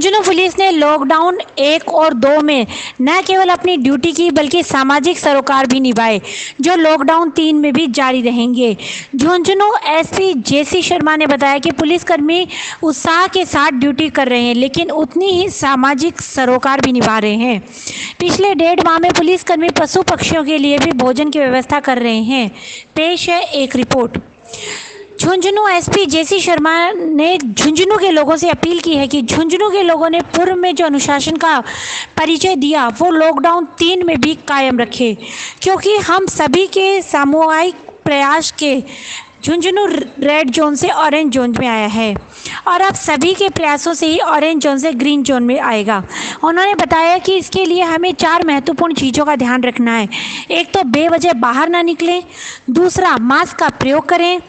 Jhunjhunu police ने lockdown 1 और 2 में न केवल अपनी ड्यूटी की बल्कि सामाजिक सरोकार भी निभाए, जो लॉकडाउन 3 में भी जारी रहेंगे। झुंझुनू एसपी जेसी शर्मा ने बताया कि पुलिसकर्मी उत्साह के साथ ड्यूटी कर रहे हैं, लेकिन उतनी ही सामाजिक सरोकार भी निभा रहे हैं। पिछले 1.5 माह में पुलिसकर्मी पशु पक्षियों के लिए भी भोजन की व्यवस्था कर रहे हैं। पेश है एक रिपोर्ट। झुंझुनू एसपी जेसी शर्मा ने झुंझुनू के लोगों से अपील की है कि झुंझुनू के लोगों ने पूर्व में जो अनुशासन का परिचय दिया वो लॉकडाउन 3 में भी कायम रखे, क्योंकि हम सभी के सामूहिक प्रयास के झुंझुनू रेड जोन से ऑरेंज जोन में आया है और अब सभी के प्रयासों से ही ऑरेंज जोन से ग्रीन जोन में आएगा। उन्होंने बताया कि इसके लिए हमें 4 महत्वपूर्ण चीज़ों का ध्यान रखना है। एक तो बेवजह बाहर ना निकलें, दूसरा मास्क का प्रयोग करें,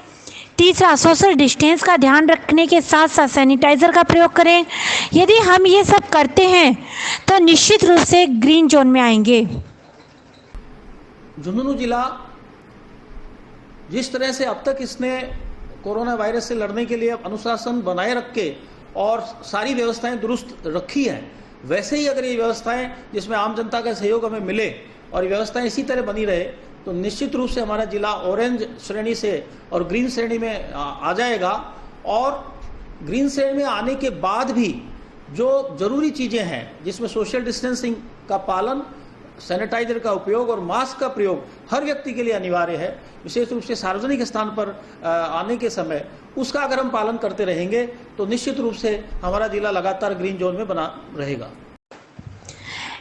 तीसरा सोशल डिस्टेंस का ध्यान रखने के साथ साथ सैनिटाइज़र का प्रयोग करें। यदि हम ये सब करते हैं तो निश्चित रूप से ग्रीन जोन में आएंगे। झुंझुनू जिला जिस तरह से अब तक इसने कोरोना वायरस से लड़ने के लिए अनुशासन बनाए रख के और सारी व्यवस्थाएं दुरुस्त रखी हैं, वैसे ही अगर ये व्यवस्थाएं जिसमें आम जनता का सहयोग हमें मिले और ये व्यवस्थाएं इसी तरह बनी रहे तो निश्चित रूप से हमारा जिला ऑरेंज श्रेणी से और ग्रीन श्रेणी में आ जाएगा। और ग्रीन श्रेणी में आने के बाद भी जो ज़रूरी चीज़ें हैं जिसमें सोशल डिस्टेंसिंग का पालन, सैनिटाइजर का उपयोग और मास्क का प्रयोग हर व्यक्ति के लिए अनिवार्य है, विशेष रूप से सार्वजनिक स्थान पर आने के समय उसका अगर हम पालन करते रहेंगे तो निश्चित रूप से हमारा जिला लगातार ग्रीन जोन में बना रहेगा।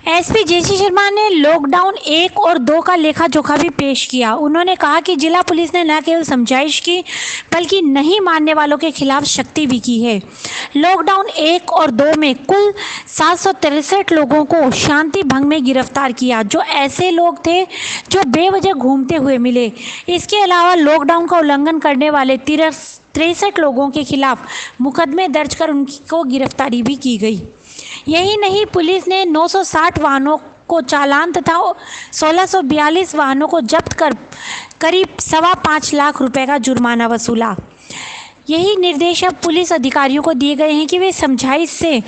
एसपी जेसी शर्मा ने लॉकडाउन 1 और 2 का लेखा जोखा भी पेश किया। उन्होंने कहा कि जिला पुलिस ने न केवल समझाइश की बल्कि नहीं मानने वालों के खिलाफ सख्ती भी की है। लॉकडाउन 1 और 2 में कुल 763 लोगों को शांति भंग में गिरफ्तार किया, जो ऐसे लोग थे जो बेवजह घूमते हुए मिले। इसके अलावा लॉकडाउन का उल्लंघन करने वाले 63 लोगों के खिलाफ मुकदमे दर्ज कर उनको गिरफ्तारी भी की गई। यही नहीं, पुलिस ने 960 वाहनों को चालान तथा 1642 वाहनों को जब्त कर करीब 5.25 लाख रुपए का जुर्माना वसूला। यही निर्देश अब पुलिस अधिकारियों को दिए गए हैं कि वे समझाइश से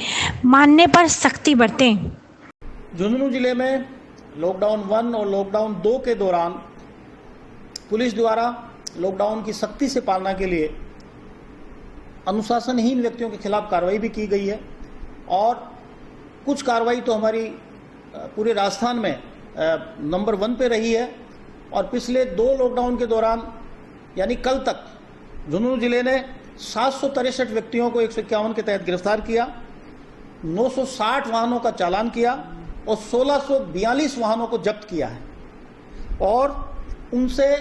मानने पर सख्ती बरतें। झुंझुनू जिले में लॉकडाउन 1 और लॉकडाउन 2 के दौरान पुलिस द्वारा लॉकडाउन की सख्ती से पालना के लिए अनुशासनहीन व्यक्तियों के खिलाफ कार्रवाई भी की गई है और कुछ कार्रवाई तो हमारी पूरे राजस्थान में नंबर 1 पे रही है। और पिछले 2 लॉकडाउन के दौरान यानी कल तक झुंझुनू जिले ने 763 व्यक्तियों को 151 के तहत गिरफ्तार किया, 960 वाहनों का चालान किया और 1642 वाहनों को जब्त किया है और उनसे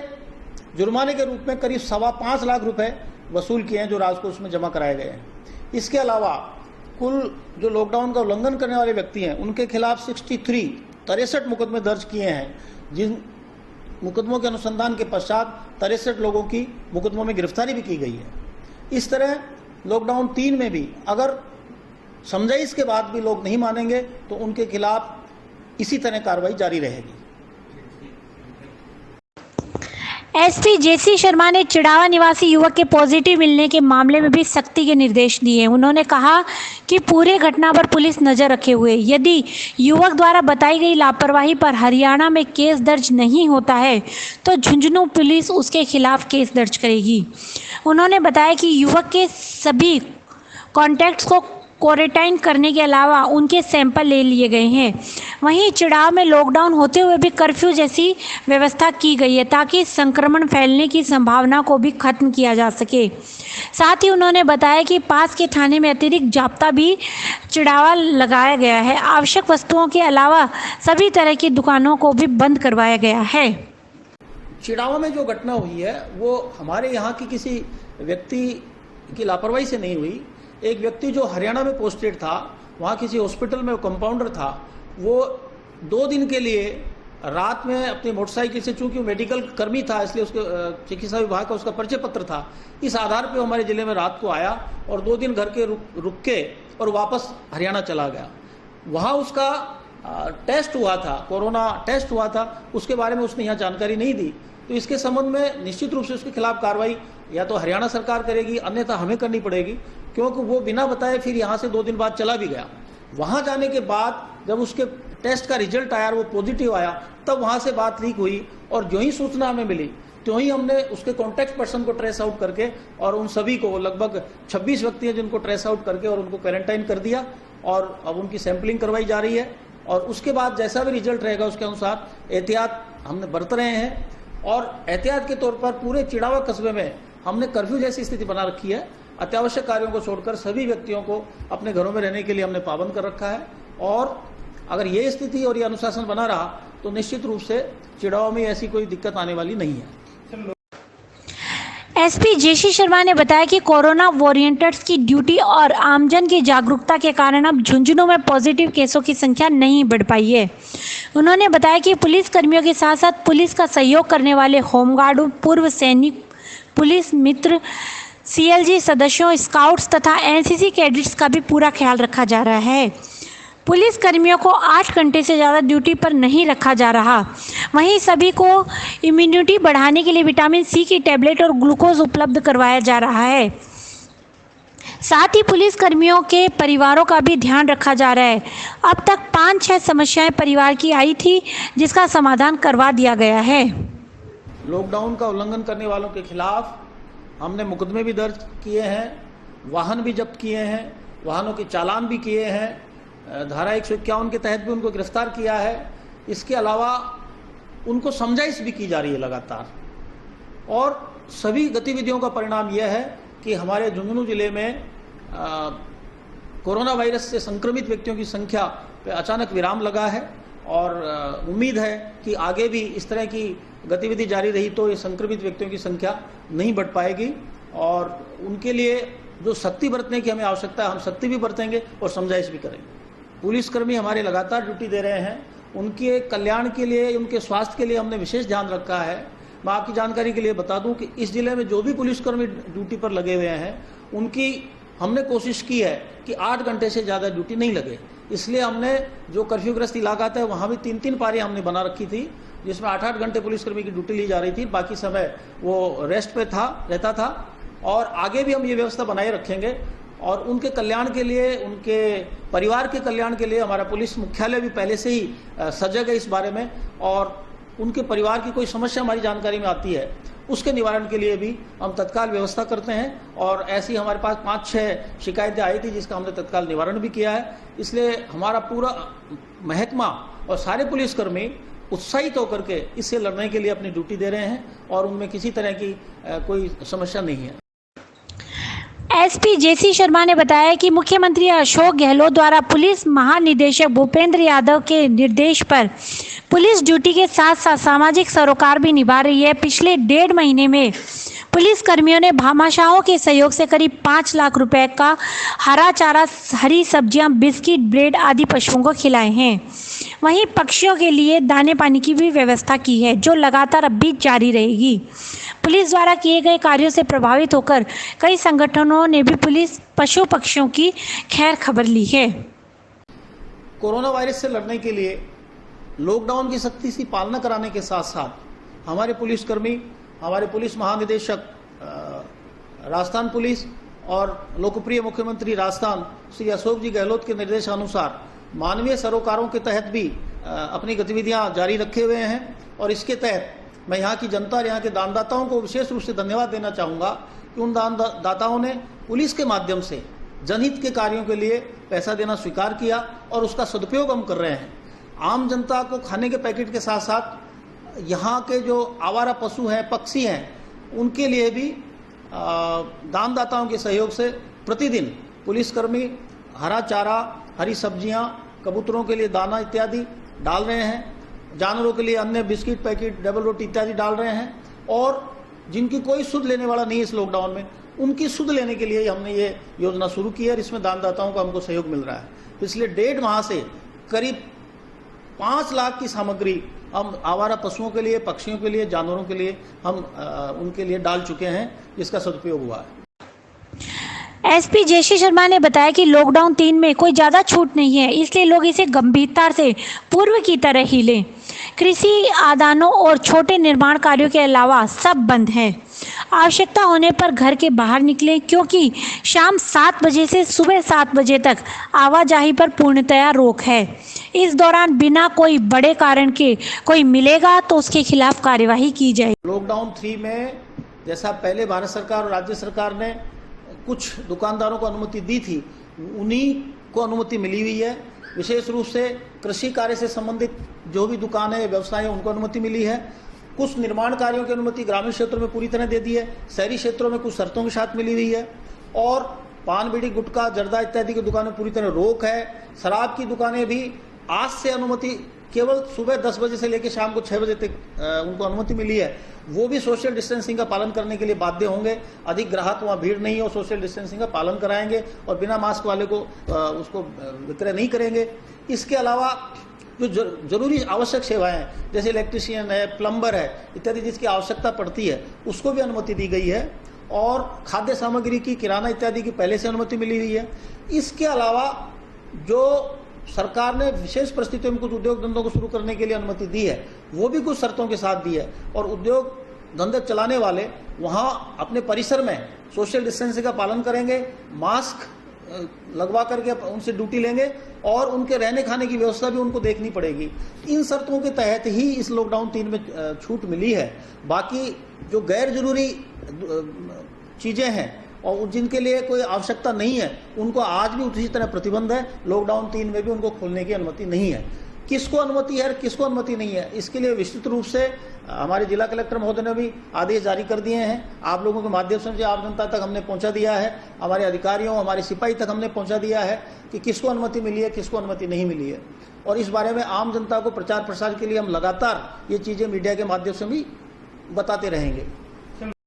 जुर्माने के रूप में करीब 5.25 लाख रुपए वसूल किए हैं, जो राजकोष में जमा कराए गए हैं। इसके अलावा कुल जो लॉकडाउन का उल्लंघन करने वाले व्यक्ति हैं उनके खिलाफ 63 मुकदमे दर्ज किए हैं, जिन मुकदमों के अनुसंधान के पश्चात 63 लोगों की मुकदमों में गिरफ्तारी भी की गई है। इस तरह लॉकडाउन 3 में भी अगर समझाइश के बाद भी लोग नहीं मानेंगे तो उनके खिलाफ इसी तरह कार्रवाई जारी रहेगी। एसपी जेसी शर्मा ने चिड़ावा निवासी युवक के पॉजिटिव मिलने के मामले में भी सख्ती के निर्देश दिए। उन्होंने कहा कि पूरे घटना पर पुलिस नज़र रखे हुए, यदि युवक द्वारा बताई गई लापरवाही पर हरियाणा में केस दर्ज नहीं होता है तो झुंझुनू पुलिस उसके खिलाफ केस दर्ज करेगी। उन्होंने बताया कि युवक के सभी कॉन्टैक्ट्स को क्वारंटाइन करने के अलावा उनके सैंपल ले लिए गए हैं। वहीं चिड़ाव में लॉकडाउन होते हुए भी कर्फ्यू जैसी व्यवस्था की गई है ताकि संक्रमण फैलने की संभावना को भी खत्म किया जा सके। साथ ही उन्होंने बताया कि पास के थाने में अतिरिक्त जाब्ता भी चिड़ावा लगाया गया है। आवश्यक वस्तुओं के अलावा सभी तरह की दुकानों को भी बंद करवाया गया है। चिड़ावा में जो घटना हुई है वो हमारे यहाँ की किसी व्यक्ति की लापरवाही से नहीं हुई। एक व्यक्ति जो हरियाणा में पोस्टेड था, वहाँ किसी हॉस्पिटल में कंपाउंडर था, वो 2 दिन के लिए रात में अपनी मोटरसाइकिल से, चूंकि वो मेडिकल कर्मी था इसलिए उसके चिकित्सा विभाग का उसका परिचय पत्र था, इस आधार पे हमारे ज़िले में रात को आया और 2 दिन घर के रुक के और वापस हरियाणा चला गया। वहाँ उसका टेस्ट हुआ था, कोरोना टेस्ट हुआ था, उसके बारे में उसने यहाँ जानकारी नहीं दी। तो इसके संबंध में निश्चित रूप से उसके खिलाफ कार्रवाई या तो हरियाणा सरकार करेगी, अन्यथा हमें करनी पड़ेगी, क्योंकि वो बिना बताए फिर यहाँ से 2 दिन बाद चला भी गया। वहाँ जाने के बाद जब उसके टेस्ट का रिजल्ट आया और वो पॉजिटिव आया, तब वहाँ से बात लीक हुई और जो ही सूचना हमें मिली तो ही हमने उसके कॉन्टैक्ट पर्सन को ट्रेस आउट करके और उन सभी को, लगभग 26 व्यक्ति हैं जिनको ट्रेस आउट करके और उनको क्वारंटाइन कर दिया और अब उनकी सैंपलिंग करवाई जा रही है। और उसके बाद जैसा भी रिजल्ट रहेगा उसके अनुसार एहतियात हमने बरत रहे हैं। और एहतियात के तौर पर पूरे चिड़ावा कस्बे में हमने कर्फ्यू जैसी स्थिति बना रखी है। अत्यावश्यक कार्यों को छोड़कर सभी व्यक्तियों को अपने घरों में रहने के लिए हमने पाबंद कर रखा है। और अगर ये स्थिति और ये अनुशासन बना रहा तो निश्चित रूप से चिड़ावा में ऐसी कोई दिक्कत आने वाली नहीं है। एसपी जेसी शर्मा ने बताया कि कोरोना वॉरियंटर्स की ड्यूटी और आमजन की जागरूकता के कारण अब झुंझुनू में पॉजिटिव केसों की संख्या नहीं बढ़ पाई है। उन्होंने बताया कि पुलिस कर्मियों के साथ साथ पुलिस का सहयोग करने वाले होमगार्ड, पूर्व सैनिक, पुलिस मित्र, सीएलजी सदस्यों, स्काउट्स तथा एनसीसी कैडेट्स का भी पूरा ख्याल रखा जा रहा है। पुलिस कर्मियों को 8 घंटे से ज़्यादा ड्यूटी पर नहीं रखा जा रहा। वहीं सभी को इम्यूनिटी बढ़ाने के लिए विटामिन सी की टैबलेट और ग्लूकोज उपलब्ध करवाया जा रहा है। साथ ही पुलिस कर्मियों के परिवारों का भी ध्यान रखा जा रहा है। अब तक 5-6 समस्याएं परिवार की आई थी, जिसका समाधान करवा दिया गया है। लॉकडाउन का उल्लंघन करने वालों के खिलाफ हमने मुकदमे भी दर्ज किए हैं, वाहन भी जब्त किए हैं, वाहनों के चालान भी किए हैं, धारा 151 के तहत भी उनको गिरफ्तार किया है। इसके अलावा उनको समझाइश भी की जा रही है लगातार। और सभी गतिविधियों का परिणाम यह है कि हमारे झुंझुनू जिले में कोरोना वायरस से संक्रमित व्यक्तियों की संख्या पे अचानक विराम लगा है। और उम्मीद है कि आगे भी इस तरह की गतिविधि जारी रही तो ये संक्रमित व्यक्तियों की संख्या नहीं बढ़ पाएगी। और उनके लिए जो सख्ती बरतने की हमें आवश्यकता है, हम सख्ती भी बरतेंगे और समझाइश भी करेंगे। पुलिसकर्मी हमारे लगातार ड्यूटी दे रहे हैं, उनके कल्याण के लिए, उनके स्वास्थ्य के लिए हमने विशेष ध्यान रखा है। मैं आपकी जानकारी के लिए बता दूं कि इस जिले में जो भी पुलिसकर्मी ड्यूटी पर लगे हुए हैं उनकी हमने कोशिश की है कि 8 घंटे से ज़्यादा ड्यूटी नहीं लगे। इसलिए हमने जो कर्फ्यूग्रस्त इलाका था वहाँ भी 3-3 पारी हमने बना रखी थी, जिसमें 8-8 घंटे पुलिसकर्मी की ड्यूटी ली जा रही थी, बाकी समय वो रेस्ट पे रहता था। और आगे भी हम ये व्यवस्था बनाए रखेंगे और उनके कल्याण के लिए, उनके परिवार के कल्याण के लिए हमारा पुलिस मुख्यालय भी पहले से ही सजग है इस बारे में। और उनके परिवार की कोई समस्या हमारी जानकारी में आती है उसके निवारण के लिए भी हम तत्काल व्यवस्था करते हैं। और ऐसी हमारे पास 5-6 शिकायतें आई थी जिसका हमने तत्काल निवारण भी किया है। इसलिए हमारा पूरा महकमा और सारे पुलिसकर्मी उत्साहित होकर के इससे लड़ने के लिए अपनी ड्यूटी दे रहे हैं और उनमें किसी तरह की कोई समस्या नहीं है। एसपी जेसी शर्मा ने बताया कि मुख्यमंत्री अशोक गहलोत द्वारा पुलिस महानिदेशक भूपेंद्र यादव के निर्देश पर पुलिस ड्यूटी के साथ साथ सामाजिक सरोकार भी निभा रही है। पिछले 1.5 महीने में पुलिस कर्मियों ने भामाशाहों के सहयोग से करीब 5 लाख रुपए का हरा चारा, हरी सब्जियां, बिस्किट, ब्रेड आदि पशुओं को खिलाए हैं। वहीं पक्षियों के लिए दाने पानी की भी व्यवस्था की है, जो लगातार अब भी जारी रहेगी। पुलिस द्वारा किए गए कार्यों से प्रभावित होकर कई संगठनों ने भी पुलिस पशु पक्षियों की खैर खबर ली है। कोरोना वायरस से लड़ने के लिए लॉकडाउन की सख्ती से पालना कराने के साथ साथ हमारे पुलिसकर्मी, हमारे पुलिस महानिदेशक राजस्थान पुलिस और लोकप्रिय मुख्यमंत्री राजस्थान श्री अशोक जी गहलोत के निर्देशानुसार मानवीय सरोकारों के तहत भी अपनी गतिविधियां जारी रखे हुए हैं। और इसके तहत मैं यहाँ की जनता और यहाँ के दानदाताओं को विशेष रूप से धन्यवाद देना चाहूँगा कि उन दानदाताओं ने पुलिस के माध्यम से जनहित के कार्यों के लिए पैसा देना स्वीकार किया और उसका सदुपयोग हम कर रहे हैं। आम जनता को खाने के पैकेट के साथ साथ यहाँ के जो आवारा पशु हैं, पक्षी हैं, उनके लिए भी दानदाताओं के सहयोग से प्रतिदिन पुलिसकर्मी हरा चारा, हरी सब्जियाँ, कबूतरों के लिए दाना इत्यादि डाल रहे हैं। जानवरों के लिए अन्य बिस्किट पैकेट, डबल रोटी इत्यादि डाल रहे हैं। और जिनकी कोई सुध लेने वाला नहीं है इस लॉकडाउन में, उनकी सुध लेने के लिए हमने ये योजना शुरू की है और इसमें दानदाताओं का हमको सहयोग मिल रहा है। पिछले 1.5 माह से करीब 5 लाख की सामग्री हम आवारा पशुओं के लिए, पक्षियों के लिए, जानवरों के लिए हम उनके लिए डाल चुके हैं, जिसका सदुपयोग हुआ है। एसपी जेसी शर्मा ने बताया कि लॉकडाउन 3 में कोई ज़्यादा छूट नहीं है, इसलिए लोग इसे गंभीरता से पूर्व की तरह ही लें। कृषि, आदानों और छोटे निर्माण कार्यों के अलावा सब बंद हैं। आवश्यकता होने पर घर के बाहर निकलें, क्योंकि शाम 7 बजे से सुबह 7 बजे तक आवाजाही पर पूर्णतया रोक है। इस दौरान बिना कोई बड़े कारण के कोई मिलेगा तो उसके खिलाफ कार्यवाही की जाएगी। लॉकडाउन 3 में जैसा पहले भारत सरकार और राज्य सरकार ने कुछ दुकानदारों को अनुमति दी थी, उन्हीं को अनुमति मिली हुई है। विशेष रूप से कृषि कार्य से संबंधित जो भी दुकानें या व्यवसाय हैं उनको अनुमति मिली है। कुछ निर्माण कार्यों की अनुमति ग्रामीण क्षेत्रों में पूरी तरह दे दी है, शहरी क्षेत्रों में कुछ शर्तों के साथ मिली हुई है। और पान, बीड़ी, गुटखा, जर्दा इत्यादि की दुकानें पूरी तरह रोक है। शराब की दुकानें भी आज से अनुमति केवल सुबह 10 बजे से लेकर शाम को 6 बजे तक उनको अनुमति मिली है। वो भी सोशल डिस्टेंसिंग का पालन करने के लिए बाध्य होंगे। अधिक ग्राहक वहाँ भीड़ नहीं हो, सोशल डिस्टेंसिंग का पालन कराएंगे और बिना मास्क वाले को उसको विक्रय नहीं करेंगे। इसके अलावा जो जरूरी आवश्यक सेवाएं हैं जैसे इलेक्ट्रीशियन है, प्लम्बर है इत्यादि जिसकी आवश्यकता पड़ती है उसको भी अनुमति दी गई है। और खाद्य सामग्री की, किराना इत्यादि की पहले से अनुमति मिली हुई है। इसके अलावा जो सरकार ने विशेष परिस्थितियों में कुछ उद्योग धंधों को शुरू करने के लिए अनुमति दी है, वो भी कुछ शर्तों के साथ दी है। और उद्योग धंधे चलाने वाले वहाँ अपने परिसर में सोशल डिस्टेंसिंग का पालन करेंगे, मास्क लगवा करके उनसे ड्यूटी लेंगे और उनके रहने खाने की व्यवस्था भी उनको देखनी पड़ेगी। इन शर्तों के तहत ही इस लॉकडाउन 3 में छूट मिली है। बाकी जो गैर जरूरी चीज़ें हैं और जिनके लिए कोई आवश्यकता नहीं है उनको आज भी उसी तरह प्रतिबंध है। लॉकडाउन 3 में भी उनको खोलने की अनुमति नहीं है। किसको अनुमति है और किसको अनुमति नहीं है, इसके लिए विस्तृत रूप से हमारे जिला कलेक्टर महोदय ने भी आदेश जारी कर दिए हैं। आप लोगों के माध्यम से आम जनता तक हमने पहुंचा दिया है, हमारे अधिकारियों, हमारे सिपाही तक हमने पहुंचा दिया है कि किसको अनुमति मिली है, किसको अनुमति नहीं मिली है। और इस बारे में आम जनता को प्रचार प्रसार के लिए हम लगातार ये चीज़ें मीडिया के माध्यम से भी बताते रहेंगे।